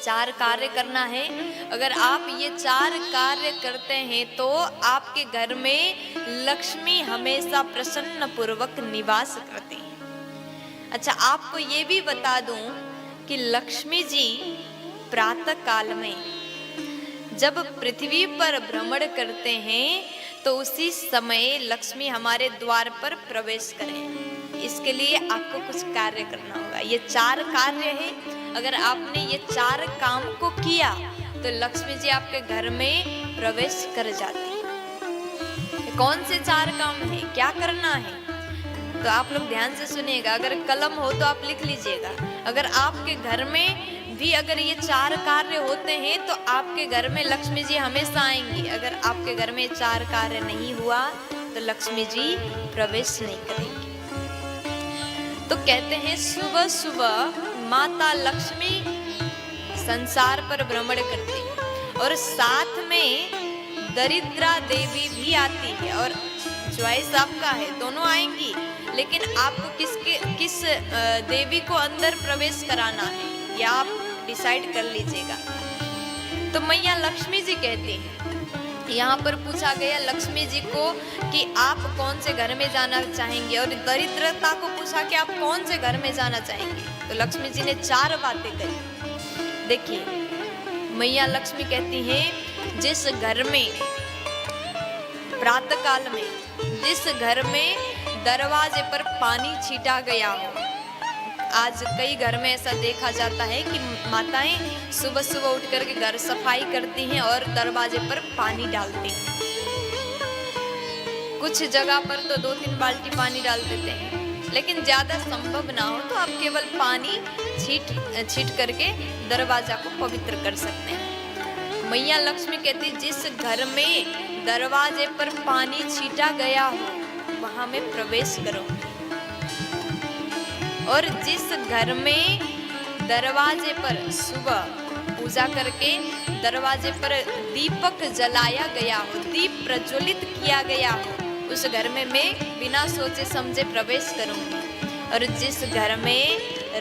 4 कार्य करना है। अगर आप ये 4 कार्य करते हैं तो आपके घर में लक्ष्मी हमेशा प्रसन्न पूर्वक निवास करती है। अच्छा, आपको ये भी बता दूं कि लक्ष्मी जी प्रातः काल में जब पृथ्वी पर भ्रमण करते हैं तो उसी समय लक्ष्मी हमारे द्वार पर प्रवेश करें। इसके लिए आपको कुछ कार्य करना होगा। ये 4 कार्य है, अगर आपने ये 4 काम को किया तो लक्ष्मी जी आपके घर में प्रवेश कर जाती है। कौन से 4 काम है, क्या करना है, तो आप लोग ध्यान से सुनिएगा। अगर कलम हो तो आप लिख लीजिएगा। अगर आपके घर में भी अगर ये 4 कार्य होते हैं तो आपके घर में लक्ष्मी जी हमेशा आएंगी। अगर आपके घर में 4 कार्य नहीं हुआ तो लक्ष्मी जी प्रवेश नहीं करेंगी। तो कहते हैं सुबह सुबह माता लक्ष्मी संसार पर भ्रमण करती है और साथ में दरिद्रा देवी भी आती है। और चॉइस आपका है, दोनों आएंगी, लेकिन आपको किस देवी को अंदर प्रवेश कराना है या आप डिसाइड कर लीजिएगा। तो मैया लक्ष्मी जी कहती हैं, यहाँ पर पूछा गया लक्ष्मी जी को कि आप कौन से घर में जाना चाहेंगे, और दरिद्रता को पूछा कि आप कौन से घर में जाना चाहेंगे। तो लक्ष्मी जी ने 4 बातें कही। देखिए, मैया लक्ष्मी कहती हैं, जिस घर में प्रातः काल में जिस घर में दरवाजे पर पानी छीटा गया हो। आज कई घर में ऐसा देखा जाता है कि माताएं सुबह सुबह उठ करके घर सफाई करती हैं और दरवाजे पर पानी डालती हैं। कुछ जगह पर तो 2-3 बाल्टी पानी डाल देते हैं, लेकिन ज्यादा संभव ना हो तो आप केवल पानी छीट करके दरवाजा को पवित्र कर सकते हैं। मैया लक्ष्मी कहती, जिस घर में दरवाजे पर पानी छीटा गया हो वहां में प्रवेश करो। और जिस घर में दरवाजे पर सुबह पूजा करके दरवाजे पर दीपक जलाया गया हो, दीप प्रज्वलित किया गया हो, उस घर में मैं बिना सोचे समझे प्रवेश करूंगी। और जिस घर में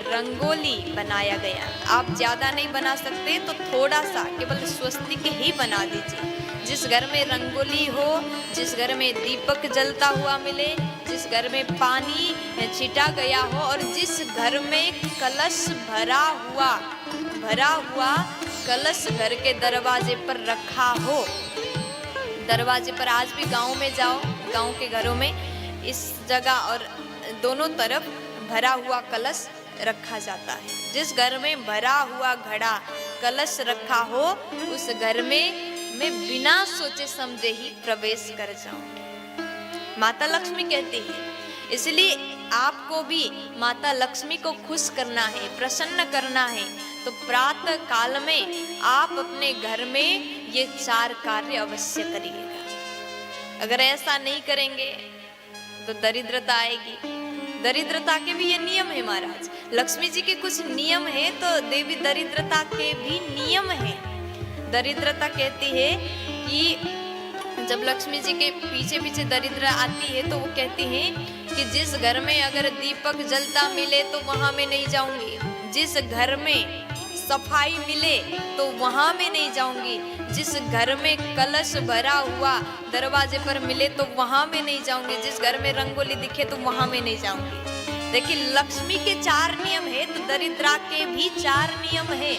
रंगोली बनाया गया, आप ज्यादा नहीं बना सकते तो थोड़ा सा केवल स्वस्तिक ही बना दीजिए। जिस घर में रंगोली हो, जिस घर में दीपक जलता हुआ मिले, जिस घर में पानी छिटा गया हो, और जिस घर में कलश भरा हुआ कलश घर के दरवाजे पर रखा हो। दरवाजे पर आज भी गांव में जाओ, गांव के घरों में इस जगह और दोनों तरफ भरा हुआ कलश रखा जाता है। जिस घर में भरा हुआ घड़ा कलश रखा हो, उस घर में मैं बिना सोचे समझे ही प्रवेश कर जाऊंगी, माता लक्ष्मी कहती है। इसलिए आपको भी माता लक्ष्मी को खुश करना है, प्रसन्न करना है, तो प्रातः काल में आप अपने घर में ये 4 कार्य अवश्य करिएगा। अगर ऐसा नहीं करेंगे तो दरिद्रता आएगी। दरिद्रता के भी ये नियम है महाराज। लक्ष्मी जी के कुछ नियम है तो देवी दरिद्रता के भी नियम है। दरिद्रता कहती है कि जब लक्ष्मी जी के पीछे पीछे दरिद्र आती है तो वो कहती है कि जिस घर में अगर दीपक जलता मिले तो वहां में नहीं जाऊंगी, जिस घर में सफाई मिले तो वहां में नहीं जाऊंगी, जिस घर में कलश भरा हुआ दरवाजे पर मिले तो वहां में नहीं जाऊंगी, जिस घर में रंगोली दिखे तो वहां में नहीं जाऊंगी। देखिए, लक्ष्मी के 4 नियम है तो दरिद्रा के भी 4 नियम है।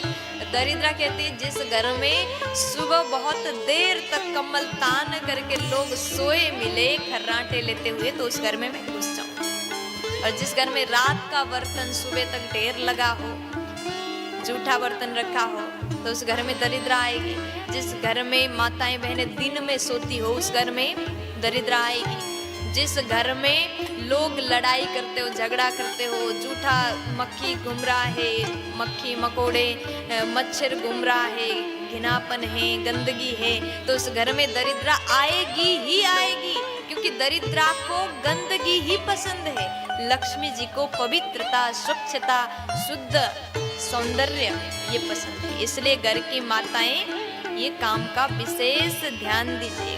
दरिद्रा कहती है, जिस घर में सुबह बहुत देर तक कमल तान करके लोग सोए मिले खर्राटे लेते हुए, तो उस घर में मैं घुस जाऊं। और जिस घर में रात का बर्तन सुबह तक ढेर लगा हो, जूठा बर्तन रखा हो, तो उस घर में दरिद्रा आएगी। जिस घर में माताएं बहनें दिन में सोती हो, उस घर में दरिद्रा आएगी। जिस घर में लोग लड़ाई करते हो, झगड़ा करते हो, जूठा मक्खी घूम रहा है, मक्खी मकोड़े मच्छर घूम रहा है, घिनापन है, गंदगी है, तो उस घर में दरिद्रा आएगी ही आएगी, क्योंकि दरिद्रा को गंदगी ही पसंद है। लक्ष्मी जी को पवित्रता, स्वच्छता, शुद्ध सौंदर्य ये पसंद है। इसलिए घर की माताएं ये काम का विशेष ध्यान दीजिए।